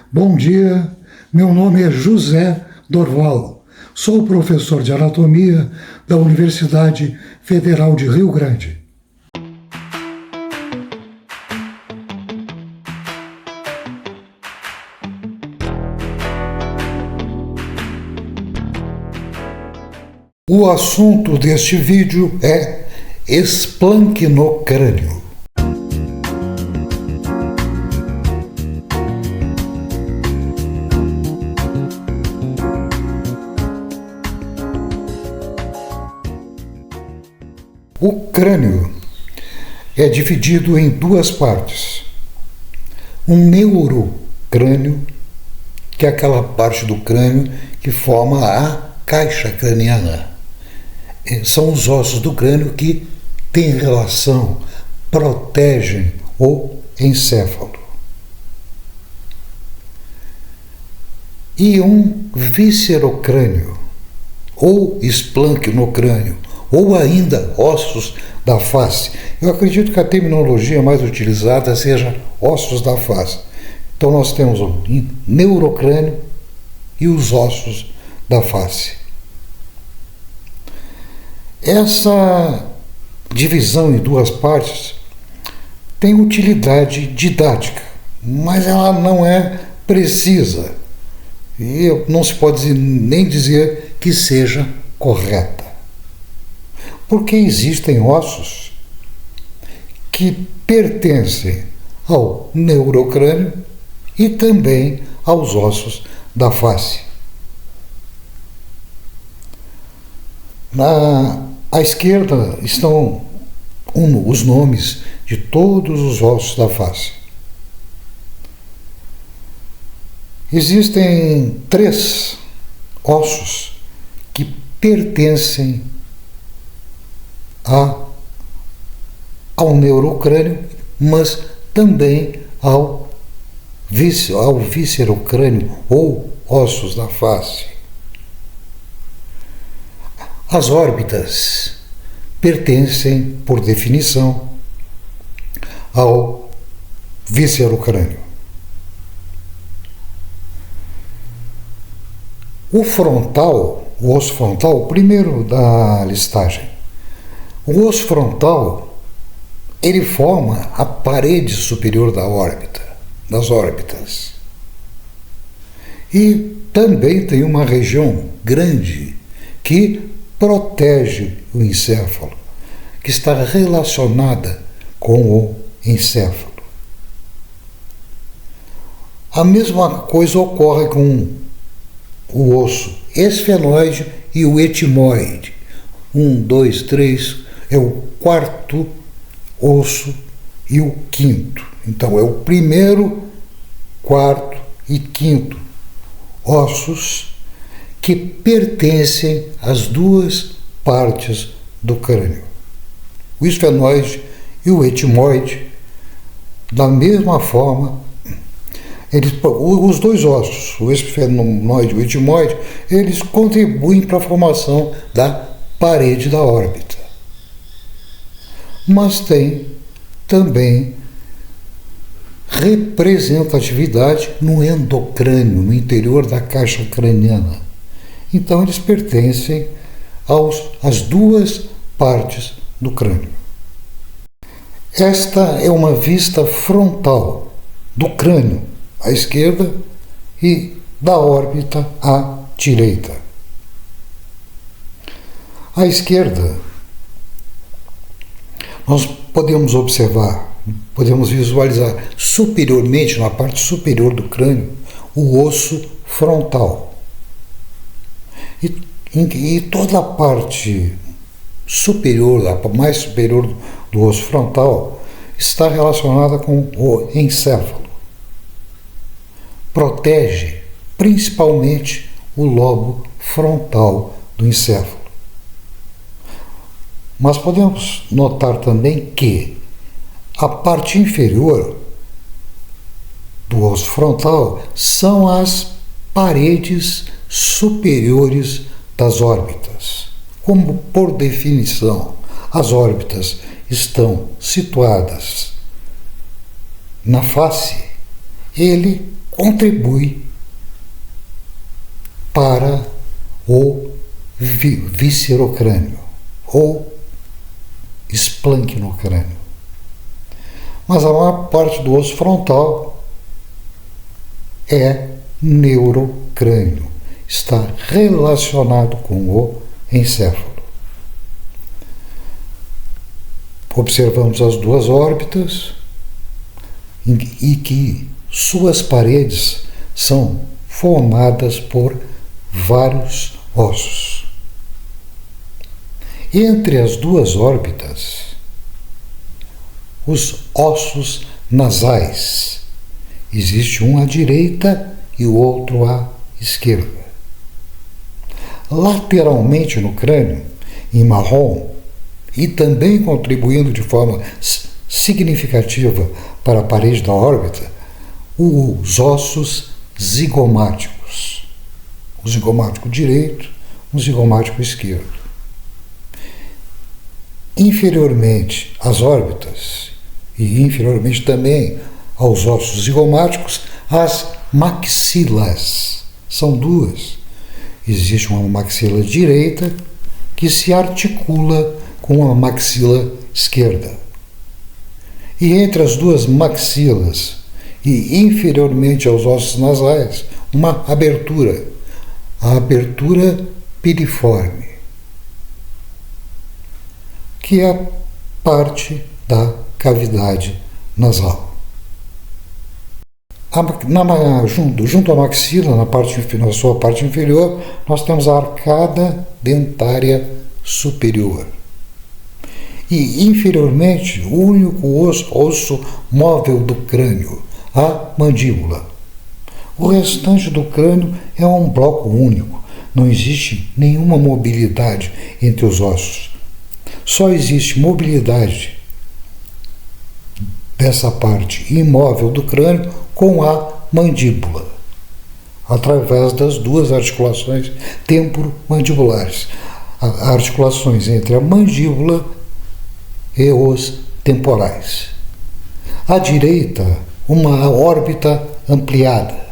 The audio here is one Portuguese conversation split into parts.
Bom dia, meu nome é José Dorval, sou professor de anatomia da Universidade Federal de Rio Grande. O assunto deste vídeo é esplancnocrânio. O crânio é dividido em duas partes. Um neurocrânio, que é aquela parte do crânio que forma a caixa craniana. São os ossos do crânio que têm relação, protegem o encéfalo. E um viscerocrânio, ou esplancnocrânio, ou ainda ossos da face. Eu acredito que a terminologia mais utilizada seja ossos da face. Então nós temos o neurocrânio e os ossos da face. Essa divisão em duas partes tem utilidade didática, mas ela não é precisa. E não se pode nem dizer que seja correta. Porque existem ossos que pertencem ao neurocrânio e também aos ossos da face. À esquerda estão os nomes de todos os ossos da face. Existem 3 ossos que pertencem ao neurocrânio, mas também ao viscerocrânio ou ossos da face. As órbitas pertencem, por definição, ao viscerocrânio. O osso frontal, o primeiro da listagem. O osso frontal, ele forma a parede superior das órbitas. E também tem uma região grande que protege o encéfalo, que está relacionada com o encéfalo. A mesma coisa ocorre com o osso esfenoide e o etimoide. 1, 2, 3 é o 4º osso e o 5º. Então é o primeiro, 4º e 5º ossos que pertencem às duas partes do crânio. O esfenoide e o etimoide, da mesma forma, os dois ossos, o esfenoide e o etimoide, eles contribuem para a formação da parede da órbita. Mas tem também representatividade no endocrânio, no interior da caixa craniana. Então eles pertencem às duas partes do crânio. Esta é uma vista frontal do crânio à esquerda e da órbita à direita. À esquerda, nós podemos visualizar superiormente, na parte superior do crânio, o osso frontal. E toda a parte superior, a mais superior do osso frontal, está relacionada com o encéfalo. Protege principalmente o lobo frontal do encéfalo. Mas podemos notar também que a parte inferior do osso frontal são as paredes superiores das órbitas. Como, por definição, as órbitas estão situadas na face, ele contribui para o viscerocrânio ou esplancnocrânio. Mas a maior parte do osso frontal é neurocrânio, está relacionado com o encéfalo. Observamos as duas órbitas e que suas paredes são formadas por vários ossos. Entre as duas órbitas, os ossos nasais. Existe um à direita e o outro à esquerda. Lateralmente no crânio, em marrom, e também contribuindo de forma significativa para a parede da órbita, os ossos zigomáticos. O zigomático direito, o zigomático esquerdo. Inferiormente às órbitas, e inferiormente também aos ossos zigomáticos, as maxilas. São duas. Existe uma maxila direita que se articula com a maxila esquerda. E entre as duas maxilas e inferiormente aos ossos nasais, uma abertura, a abertura piriforme, que é parte da cavidade nasal. Junto à maxila, na sua parte inferior, nós temos a arcada dentária superior. E inferiormente, o único osso móvel do crânio, a mandíbula. O restante do crânio é um bloco único, não existe nenhuma mobilidade entre os ossos. Só existe mobilidade dessa parte imóvel do crânio com a mandíbula, através das duas articulações temporomandibulares, articulações entre a mandíbula e os temporais. À direita, uma órbita ampliada.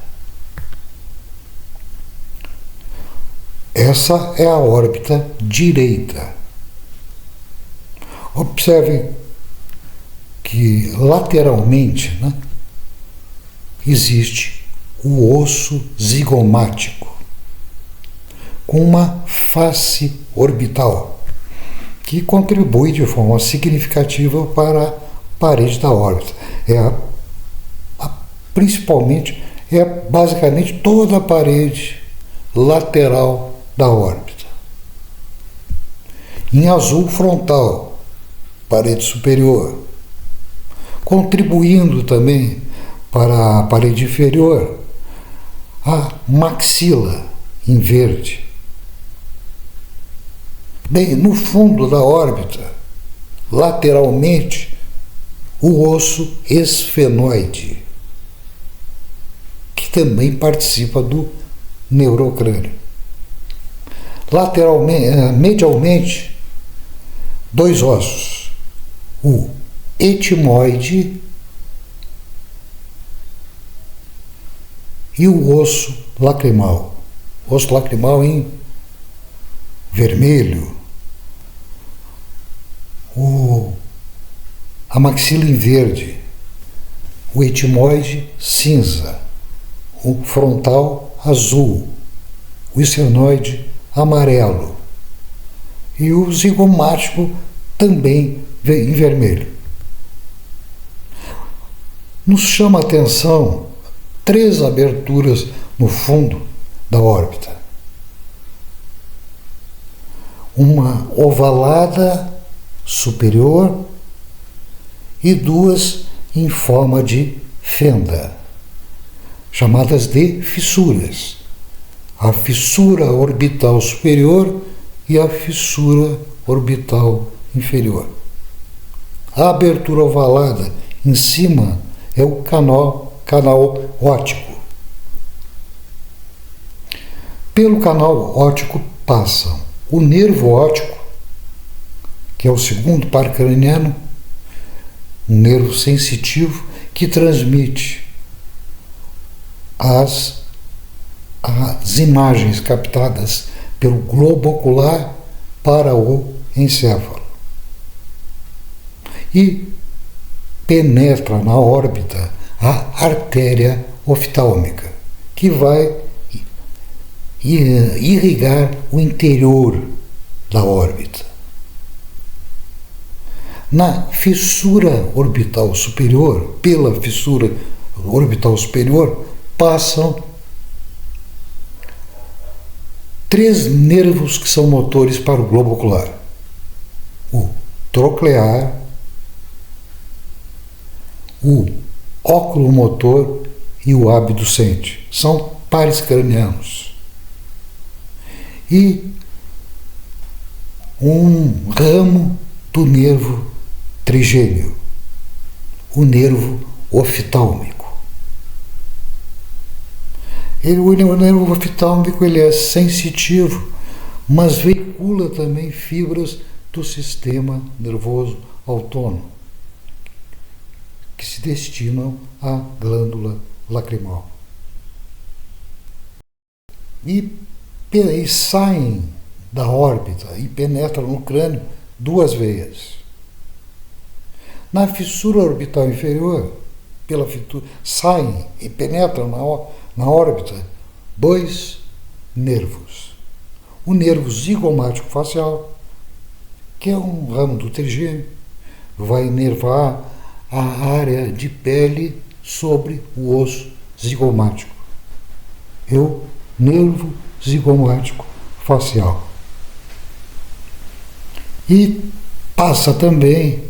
Essa é a órbita direita. Observe que lateralmente, existe o osso zigomático, com uma face orbital, que contribui de forma significativa para a parede da órbita. Basicamente toda a parede lateral da órbita. Em azul frontal, parede superior, contribuindo também para a parede inferior, a maxila em verde. Bem, no fundo da órbita, lateralmente, o osso esfenoide, que também participa do neurocrânio. Medialmente, dois ossos, o etimoide e o osso lacrimal. Osso lacrimal em vermelho. A maxila em verde. O etimoide cinza. O frontal azul. O esfenoide amarelo. E o zigomático também em vermelho. Nos chama a atenção 3 aberturas no fundo da órbita. Uma ovalada superior e 2 em forma de fenda, chamadas de fissuras. A fissura orbital superior e a fissura orbital inferior. A abertura ovalada em cima é o canal óptico. Pelo canal óptico passam o nervo óptico, que é o segundo par craniano, um nervo sensitivo que transmite as imagens captadas pelo globo ocular para o encéfalo e penetra na órbita a artéria oftálmica, que vai irrigar o interior da órbita. Na fissura orbital superior, pela fissura orbital superior, passam 3 nervos que são motores para o globo ocular: o troclear, o oculomotor e o abducente. São pares cranianos. E um ramo do nervo trigêmeo, o nervo oftálmico. O nervo oftálmico ele é sensitivo, mas veicula também fibras do sistema nervoso autônomo, que se destinam à glândula lacrimal. E saem da órbita e penetram no crânio 2 veias. Na fissura orbital inferior, saem e penetram na órbita 2 nervos. O nervo zigomático facial, que é um ramo do trigêmeo, vai inervar a área de pele sobre o osso zigomático. É o nervo zigomático facial. E passa também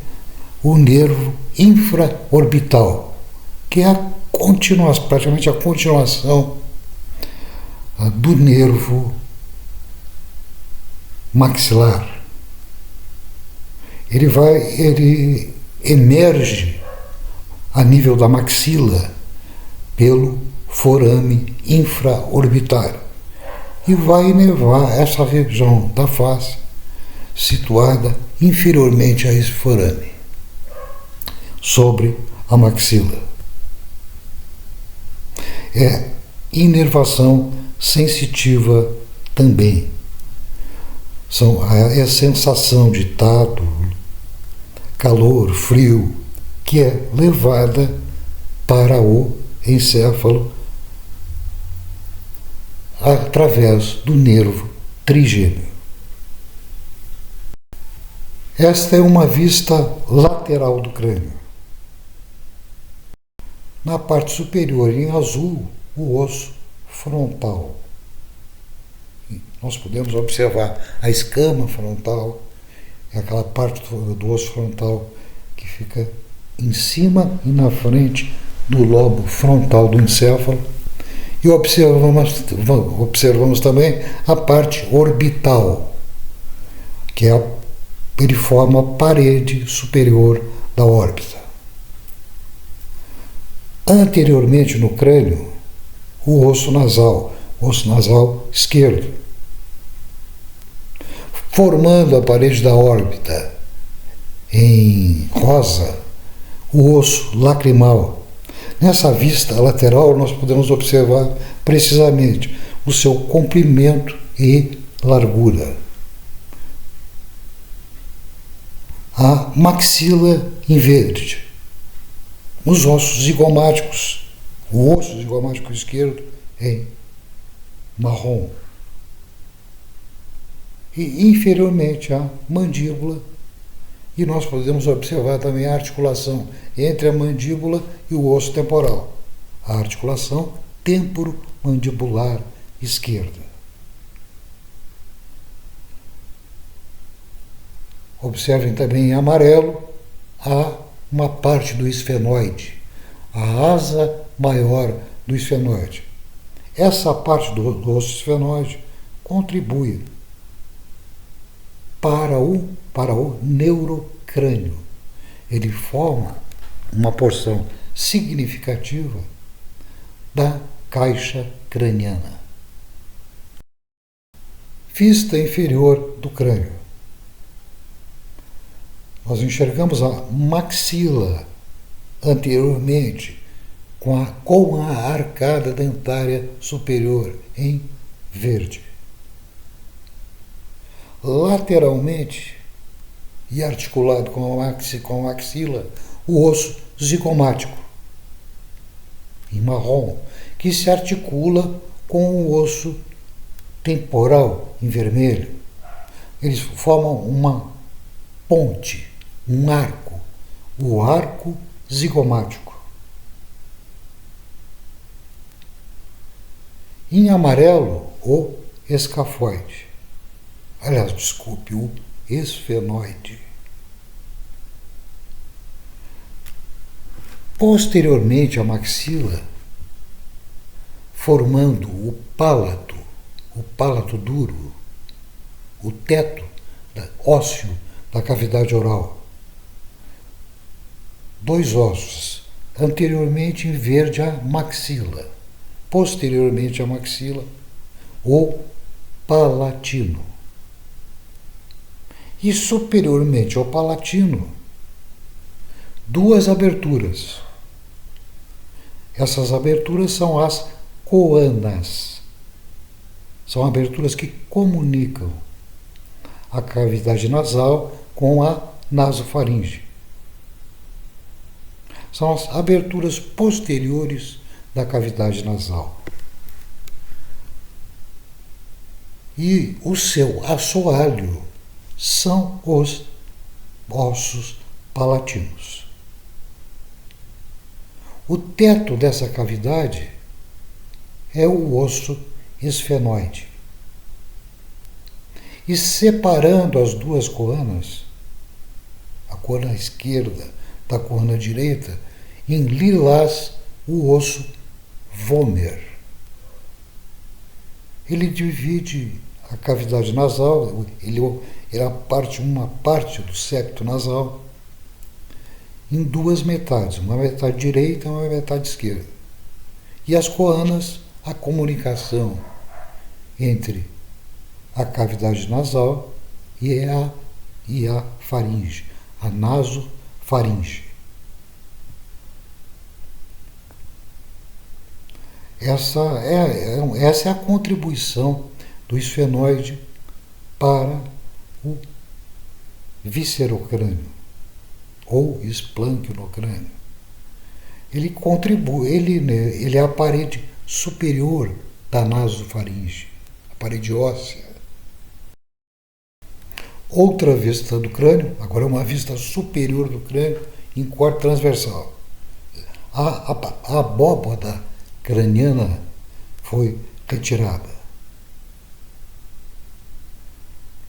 o nervo infraorbital, que é praticamente a continuação do nervo maxilar. Ele emerge a nível da maxila pelo forame infraorbitário e vai inervar essa região da face situada inferiormente a esse forame, sobre a maxila. É inervação sensitiva também. É a sensação de tato, calor, frio, que é levada para o encéfalo através do nervo trigêmeo. Esta é uma vista lateral do crânio. Na parte superior, em azul, o osso frontal. Nós podemos observar a escama frontal, é aquela parte do osso frontal que fica em cima e na frente do lobo frontal do encéfalo. E observamos também a parte orbital, que é a periforme parede superior da órbita. Anteriormente no crânio, o osso nasal esquerdo, formando a parede da órbita em rosa, o osso lacrimal. Nessa vista lateral nós podemos observar precisamente o seu comprimento e largura. A maxila em verde, os ossos zigomáticos, o osso zigomático esquerdo em marrom. E inferiormente a mandíbula, e nós podemos observar também a articulação entre a mandíbula e o osso temporal, a articulação temporomandibular esquerda. Observem também em amarelo uma parte do esfenoide, a asa maior do esfenoide. Essa parte do osso esfenoide contribui para o neurocrânio. Ele forma uma porção significativa da caixa craniana. Vista inferior do crânio. Nós enxergamos a maxila anteriormente com a arcada dentária superior em verde. Lateralmente e articulado com a axila, o osso zigomático, em marrom, que se articula com o osso temporal, em vermelho. Eles formam uma ponte, um arco, o arco zigomático. Em amarelo, o escafoide. Aliás, desculpe, o esfenoide. Posteriormente à maxila, formando o palato duro, o teto ósseo da cavidade oral. Dois ossos, anteriormente em verde a maxila, posteriormente à maxila, o palatino. E superiormente ao palatino, duas aberturas. Essas aberturas são as coanas. São aberturas que comunicam a cavidade nasal com a nasofaringe. São as aberturas posteriores da cavidade nasal. E o seu assoalho são os ossos palatinos. O teto dessa cavidade é o osso esfenoide. E separando as duas coanas, a coana esquerda da coana direita, em lilás, o osso vômer. Ele divide a cavidade nasal, ele é uma parte do septo nasal, em duas metades, uma metade direita e uma metade esquerda. E as coanas, a comunicação entre a cavidade nasal e a faringe, a nasofaringe. Essa é a contribuição do esfenoide para o viscerocrânio ou esplânquionocrânio. Ele contribui, ele é a parede superior da nasofaringe, a parede óssea. Outra vista do crânio, agora uma vista superior do crânio, em corte transversal. A abóbada craniana foi retirada.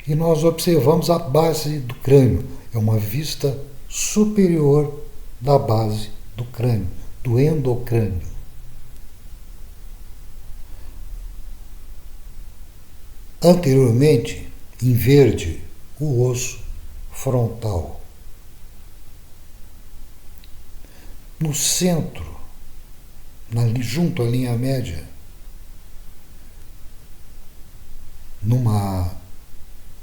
E nós observamos a base do crânio. É uma vista superior da base do crânio, do endocrânio. Anteriormente, em verde, o osso frontal. No centro, junto à linha média, numa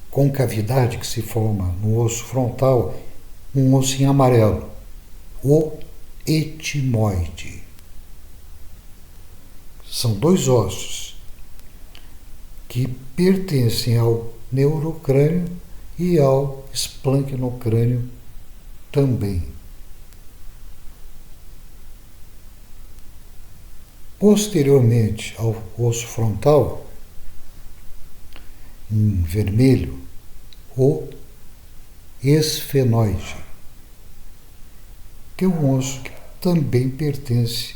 concavidade que se forma no osso frontal, um ossinho amarelo, o etimoide. São dois ossos que pertencem ao neurocrânio e ao esplânquionocrânio também. Posteriormente ao osso frontal, em vermelho, o esfenoide, que é um osso que também pertence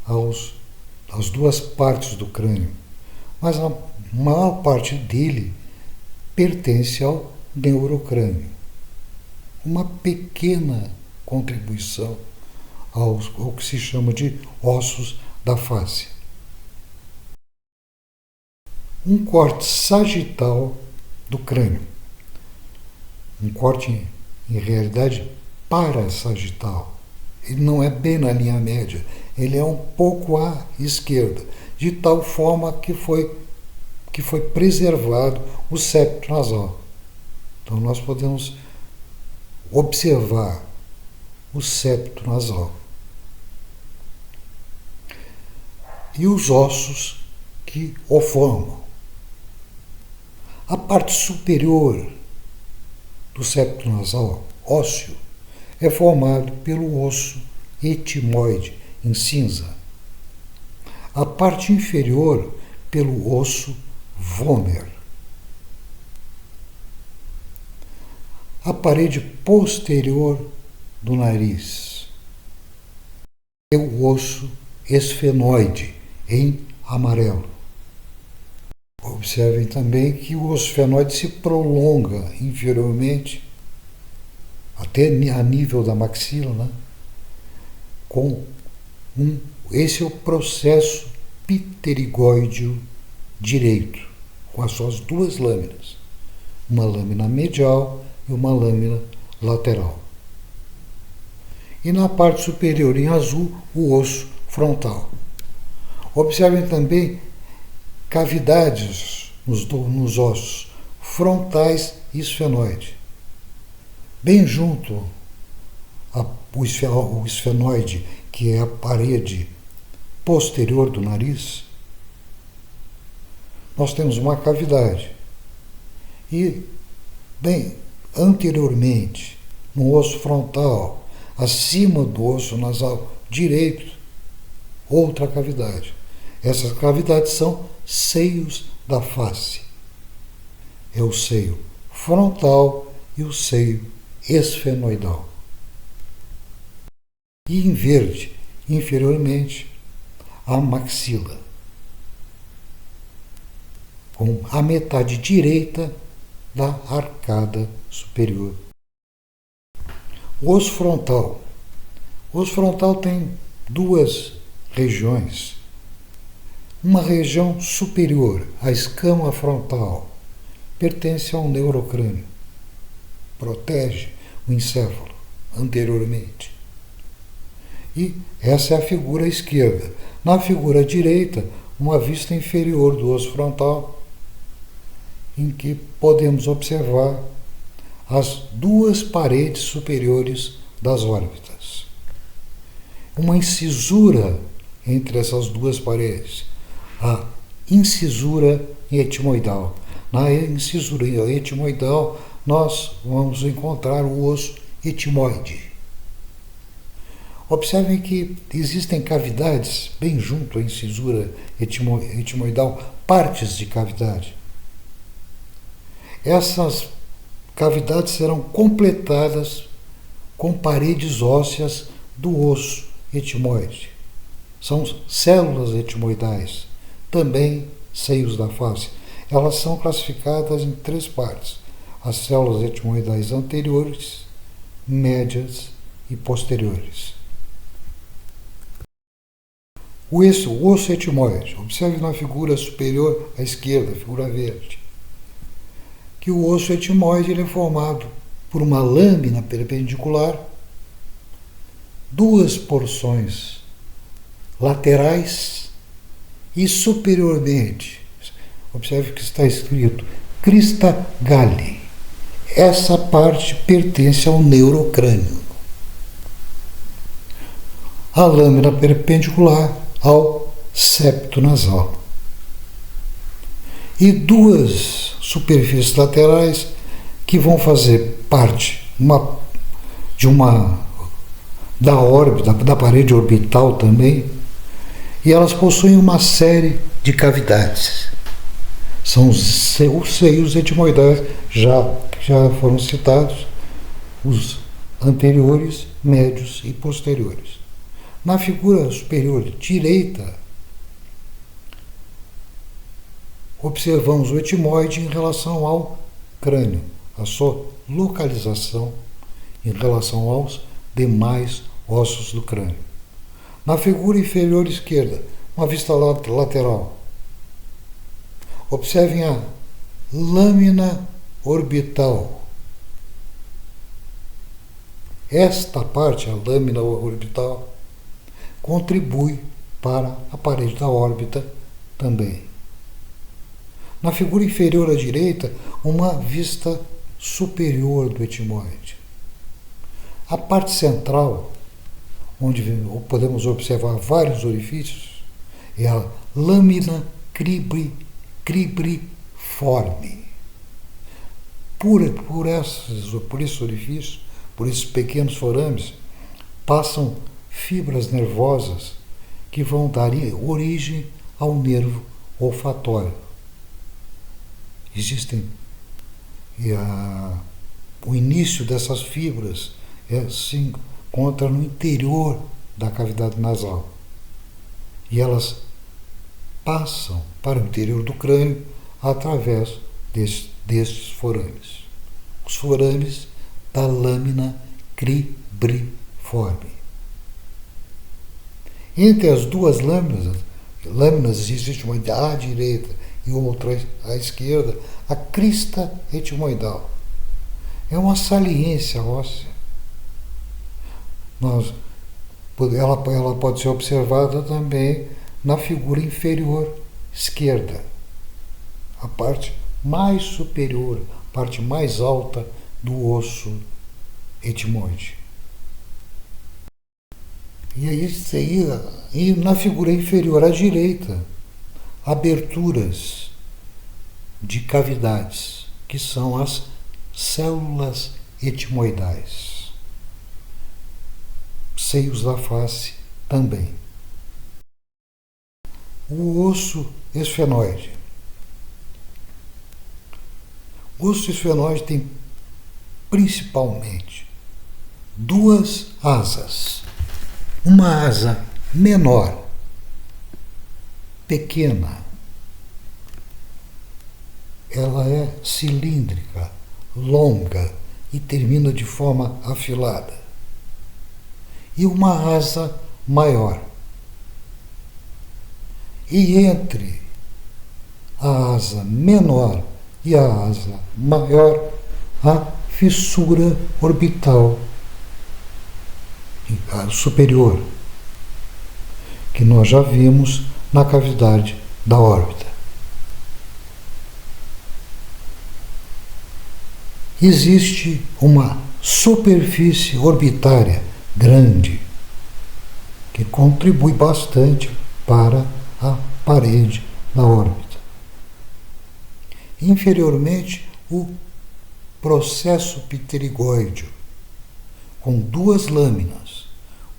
às duas partes do crânio, mas a maior parte dele pertence ao neurocrânio. Uma pequena contribuição ao que se chama de ossos da face. Um corte sagital do crânio. Um corte, em realidade, parasagital. Ele não é bem na linha média, ele é um pouco à esquerda, de tal forma que foi preservado o septo nasal. Então nós podemos observar o septo nasal. e os ossos que o formam. A parte superior do septo nasal ósseo é formado pelo osso etimoide, em cinza. A parte inferior pelo osso vomer. A parede posterior do nariz é o osso esfenoide, em amarelo. Observem também que o osso esfenoide se prolonga inferiormente até a nível da maxila, né? Esse é o processo pterigóideo direito, com as suas duas lâminas, uma lâmina medial e uma lâmina lateral. E na parte superior, em azul, o osso frontal. Observem também cavidades nos ossos frontais e esfenoide. Bem junto ao esfenoide, que é a parede posterior do nariz, nós temos uma cavidade. E, bem anteriormente, no osso frontal, acima do osso nasal direito, outra cavidade. Essas cavidades são seios da face. É o seio frontal e o seio esfenoidal. E em verde, inferiormente, a maxila, com a metade direita da arcada superior. O osso frontal. O osso frontal tem duas regiões. Uma região superior, a escama frontal, pertence ao neurocrânio. Protege o encéfalo anteriormente. E essa é a figura esquerda. Na figura direita, uma vista inferior do osso frontal, em que podemos observar as duas paredes superiores das órbitas. Uma incisura entre essas duas paredes, a incisura etimoidal. Na incisura etimoidal, nós vamos encontrar o osso etimoide. Observem que existem cavidades bem junto à incisura etimoidal, partes de cavidade. Essas cavidades serão completadas com paredes ósseas do osso etimoide. São células etimoidais, também seios da face. Elas são classificadas em três partes: as células etimoidais anteriores, médias e posteriores. O osso etimoide. Observe na figura superior à esquerda, a figura verde, que o osso etimoide ele é formado por uma lâmina perpendicular, duas porções laterais e superiormente, observe que está escrito crista galli. Essa parte pertence ao neurocrânio. A lâmina perpendicular ao septo nasal. E duas superfícies laterais que vão fazer parte da órbita, da parede orbital também, e elas possuem uma série de cavidades. São os seios etimoidais, já foram citados, os anteriores, médios e posteriores. Na figura superior direita, observamos o etimoide em relação ao crânio, a sua localização em relação aos demais ossos do crânio. Na figura inferior esquerda, uma vista lateral. Observem a lâmina orbital. Esta parte, a lâmina orbital, contribui para a parede da órbita também. Na figura inferior à direita, uma vista superior do etimoide. A parte central, onde podemos observar vários orifícios, é a lâmina cribriforme. Por esse orifício, por esses pequenos forames, passam fibras nervosas que vão dar origem ao nervo olfatório. O início dessas fibras se encontra no interior da cavidade nasal. E elas passam para o interior do crânio através destes forames. Os forames da lâmina cribriforme. Entre as duas lâminas existe uma à direita e outra à esquerda, a crista etimoidal. É uma saliência óssea. Ela pode ser observada também na figura inferior esquerda, a parte mais superior, a parte mais alta do osso etimoide. E na figura inferior à direita, aberturas de cavidades, que são as células etimoidais. Seios da face também. O osso esfenoide. O osso esfenoide tem principalmente duas asas. Uma asa menor, pequena. Ela é cilíndrica, longa e termina de forma afilada. E uma asa maior. E entre a asa menor e a asa maior, a fissura orbital superior, que nós já vimos na cavidade da órbita. Existe uma superfície orbitária grande que contribui bastante para a parede da órbita. Inferiormente, o processo pterigóideo, com duas lâminas,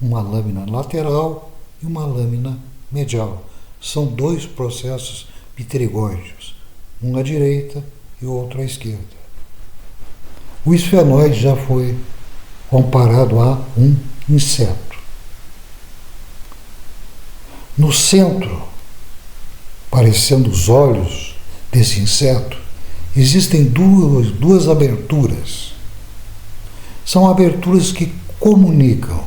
uma lâmina lateral e uma lâmina medial. São dois processos pterigóideos, um à direita e outro à esquerda. O esfenoide já foi comparado a um inseto. No centro, parecendo os olhos desse inseto, existem duas aberturas. São aberturas que comunicam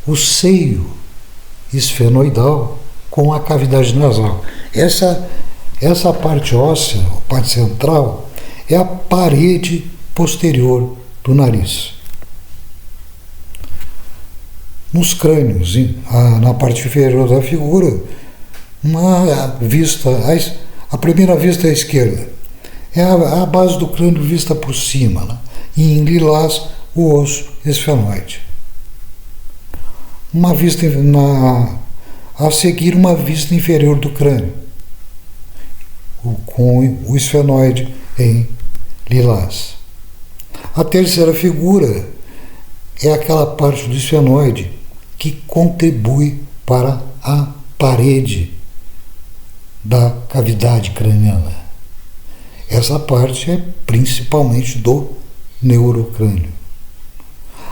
o seio esfenoidal com a cavidade nasal. Essa parte óssea, a parte central, é a parede posterior do nariz. Nos crânios, na parte inferior da figura, a primeira vista à esquerda é a base do crânio vista por cima, né? E em lilás o osso esfenoide. A seguir uma vista inferior do crânio, com o esfenoide em lilás. A terceira figura é aquela parte do esfenoide que contribui para a parede da cavidade craniana. Essa parte é principalmente do neurocrânio.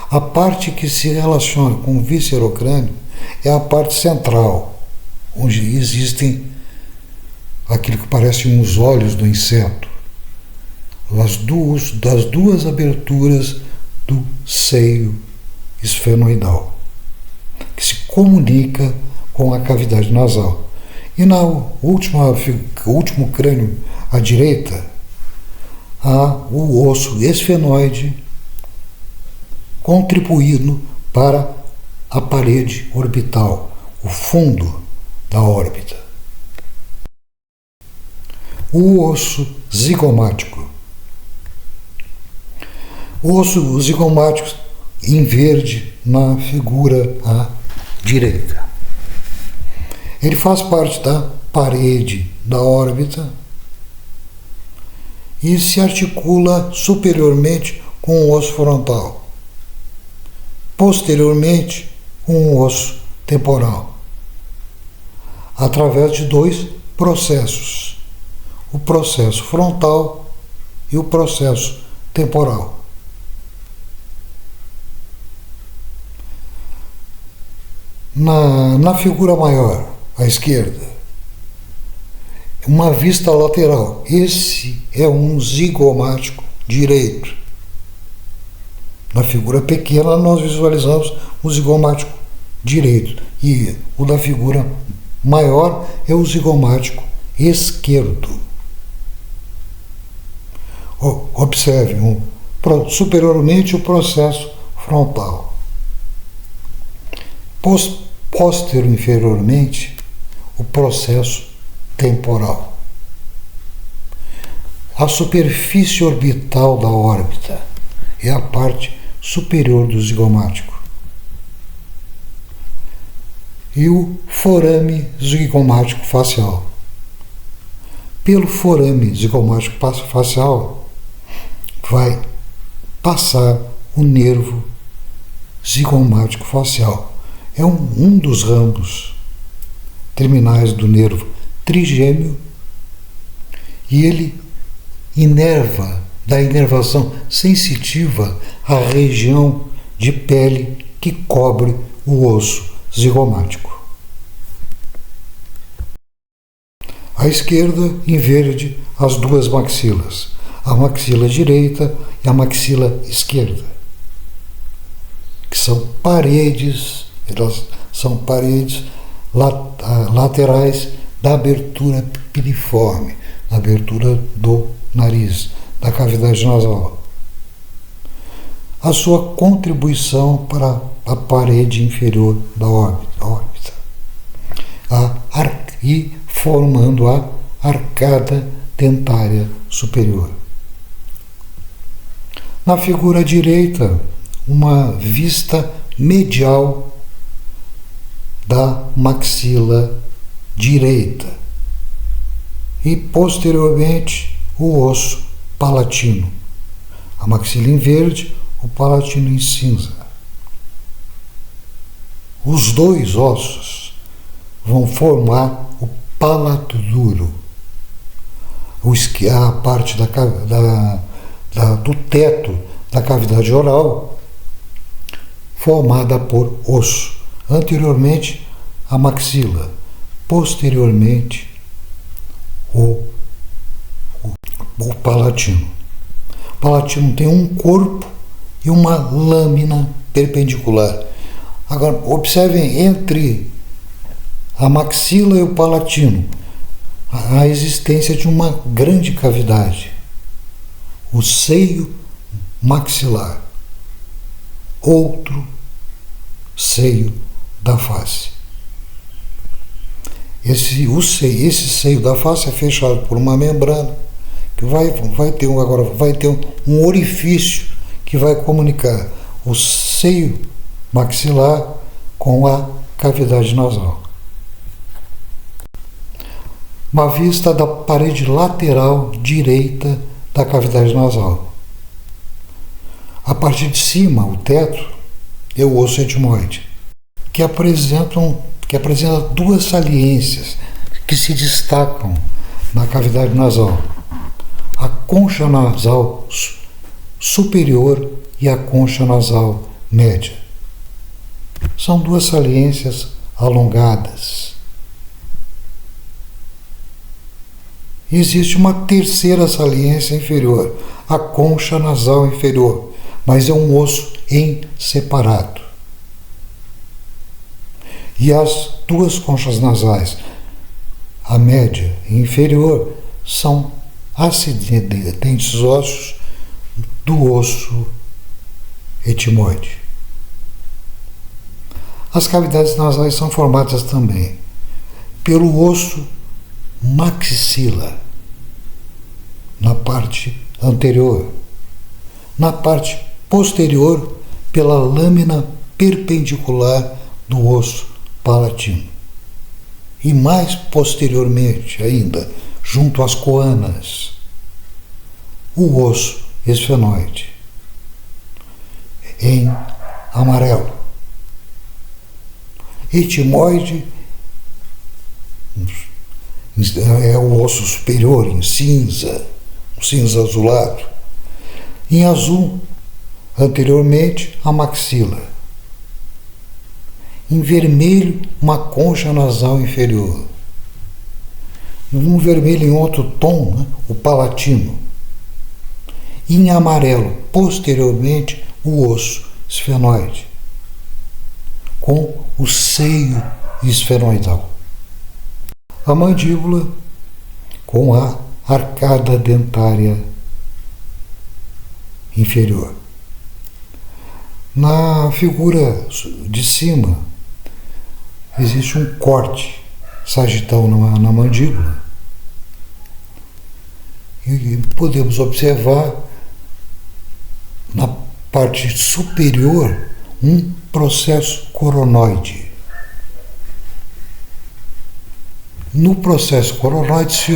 A parte que se relaciona com o viscerocrânio é a parte central, onde existem aquilo que parecem os olhos do inseto, das duas aberturas do seio esfenoidal, que se comunica com a cavidade nasal. E no último crânio à direita, há o osso esfenoide contribuindo para a parede orbital, o fundo da órbita. O osso zigomático. O osso zigomático em verde na figura à direita. Ele faz parte da parede da órbita e se articula superiormente com o osso frontal, posteriormente com o osso temporal, através de dois processos, o processo frontal e o processo temporal. Na figura maior, à esquerda, uma vista lateral. Esse é um zigomático direito. Na figura pequena, nós visualizamos o zigomático direito. E o da figura maior é o zigomático esquerdo. Observe superiormente o processo frontal. Inferiormente o processo temporal. A superfície orbital da órbita é a parte superior do zigomático. E o forame zigomático facial. Pelo forame zigomático facial vai passar o nervo zigomático facial. É um dos ramos terminais do nervo trigêmeo e ele dá inervação sensitiva à região de pele que cobre o osso zigomático. À esquerda, em verde, as duas maxilas, a maxila direita e a maxila esquerda, que são paredes. Elas são paredes laterais da abertura piriforme, da abertura do nariz, da cavidade nasal. A sua contribuição para a parede inferior da órbita, e formando a arcada dentária superior. Na figura direita, uma vista medial da maxila direita e posteriormente o osso palatino, a maxila em verde, o palatino em cinza. Os dois ossos vão formar o palato duro, a parte do teto da cavidade oral formada por osso. Anteriormente, a maxila. Posteriormente, o palatino. O palatino tem um corpo e uma lâmina perpendicular. Agora, observem entre a maxila e o palatino a existência de uma grande cavidade. O seio maxilar. Outro seio da face. Esse seio da face é fechado por uma membrana que vai ter um orifício que vai comunicar o seio maxilar com a cavidade nasal. Uma vista da parede lateral direita da cavidade nasal. A parte de cima, o teto, é o osso etmoide, que apresenta duas saliências que se destacam na cavidade nasal: a concha nasal superior e a concha nasal média. São duas saliências alongadas. Existe uma terceira saliência inferior, a concha nasal inferior, mas é um osso em separado. E as duas conchas nasais, a média e inferior, são acidentes ósseos do osso etmoide. As cavidades nasais são formadas também pelo osso maxila, na parte anterior, na parte posterior, pela lâmina perpendicular do osso palatino e mais posteriormente ainda, junto às coanas, o osso esfenoide, em amarelo. Etimoide é o osso superior, em cinza, um cinza azulado. Em azul, anteriormente, a maxila. Em vermelho, uma concha nasal inferior. Um vermelho em outro tom, né, o palatino. E em amarelo, posteriormente, o osso esfenoide, com o seio esfenoidal. A mandíbula com a arcada dentária inferior. Na figura de cima, existe um corte sagital na mandíbula. E podemos observar na parte superior um processo coronoide. No processo coronoide se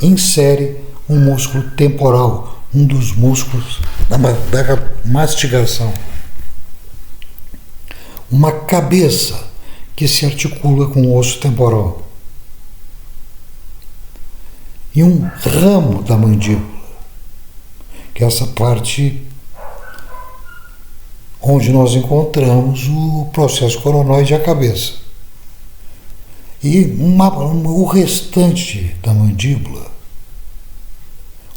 insere um músculo temporal, um dos músculos da mastigação. Uma cabeça que se articula com o osso temporal. E um ramo da mandíbula, que é essa parte onde nós encontramos o processo coronoide e a cabeça. E o restante da mandíbula,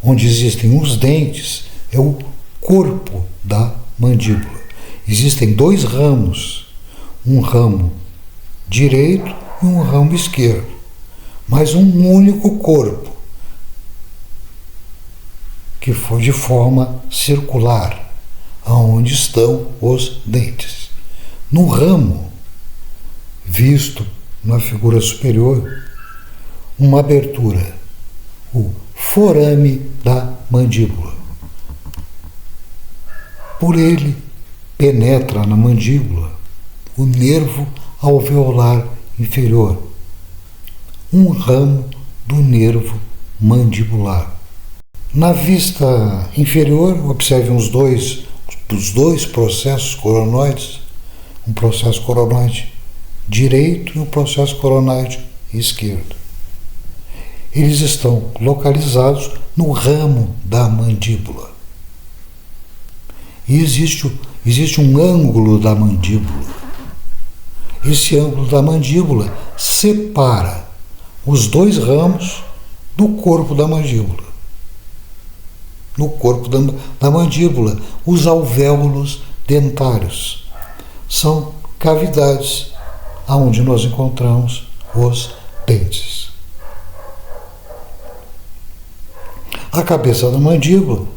onde existem os dentes, é o corpo da mandíbula. Existem dois ramos, um ramo direito e um ramo esquerdo, mas um único corpo, que foi de forma circular, aonde estão os dentes. No ramo, visto na figura superior, uma abertura, o forame da mandíbula. Por ele penetra na mandíbula o nervo alveolar inferior, um ramo do nervo mandibular. Na vista inferior, observe os dois processos coronoides, um processo coronoide direito e um processo coronoide esquerdo. Eles estão localizados no ramo da mandíbula. E existe um ângulo da mandíbula. Esse ângulo da mandíbula separa os dois ramos do corpo da mandíbula. No corpo da mandíbula, os alvéolos dentários são cavidades onde nós encontramos os dentes. A cabeça da mandíbula,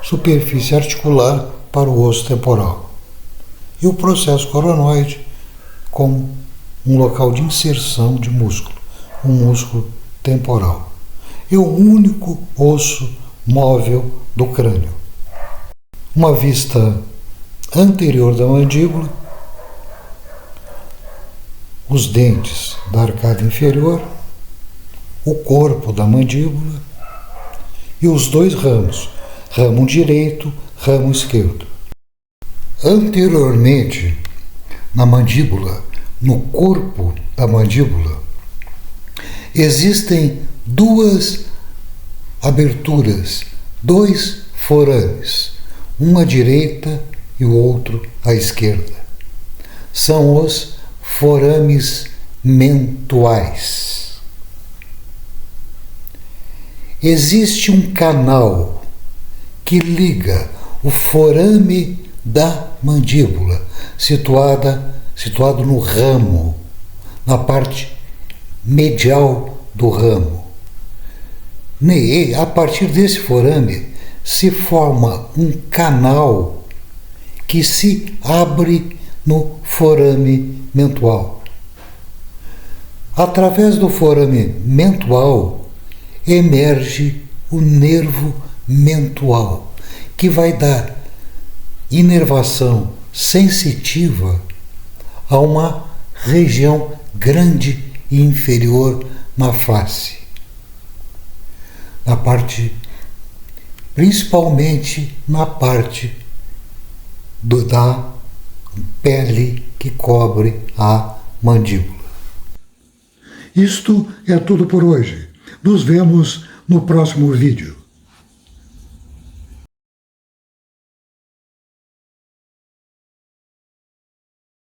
superfície articular para o osso temporal. E o processo coronoide como um local de inserção de músculo, um músculo temporal. É o único osso móvel do crânio. Uma vista anterior da mandíbula, os dentes da arcada inferior, o corpo da mandíbula e os dois ramos, ramo direito, ramo esquerdo. Anteriormente, na mandíbula, no corpo da mandíbula, existem duas aberturas, dois forames, um à direita e o outro à esquerda. São os forames mentuais. Existe um canal que liga o forame da mandíbula, situado no ramo, na parte medial do ramo. A partir desse forame se forma um canal que se abre no forame mentual. Através do forame mentual emerge o nervo mentual, que vai dar inervação sensitiva a uma região grande inferior na face, principalmente na parte da pele que cobre a mandíbula. Isto é tudo por hoje. Nos vemos no próximo vídeo.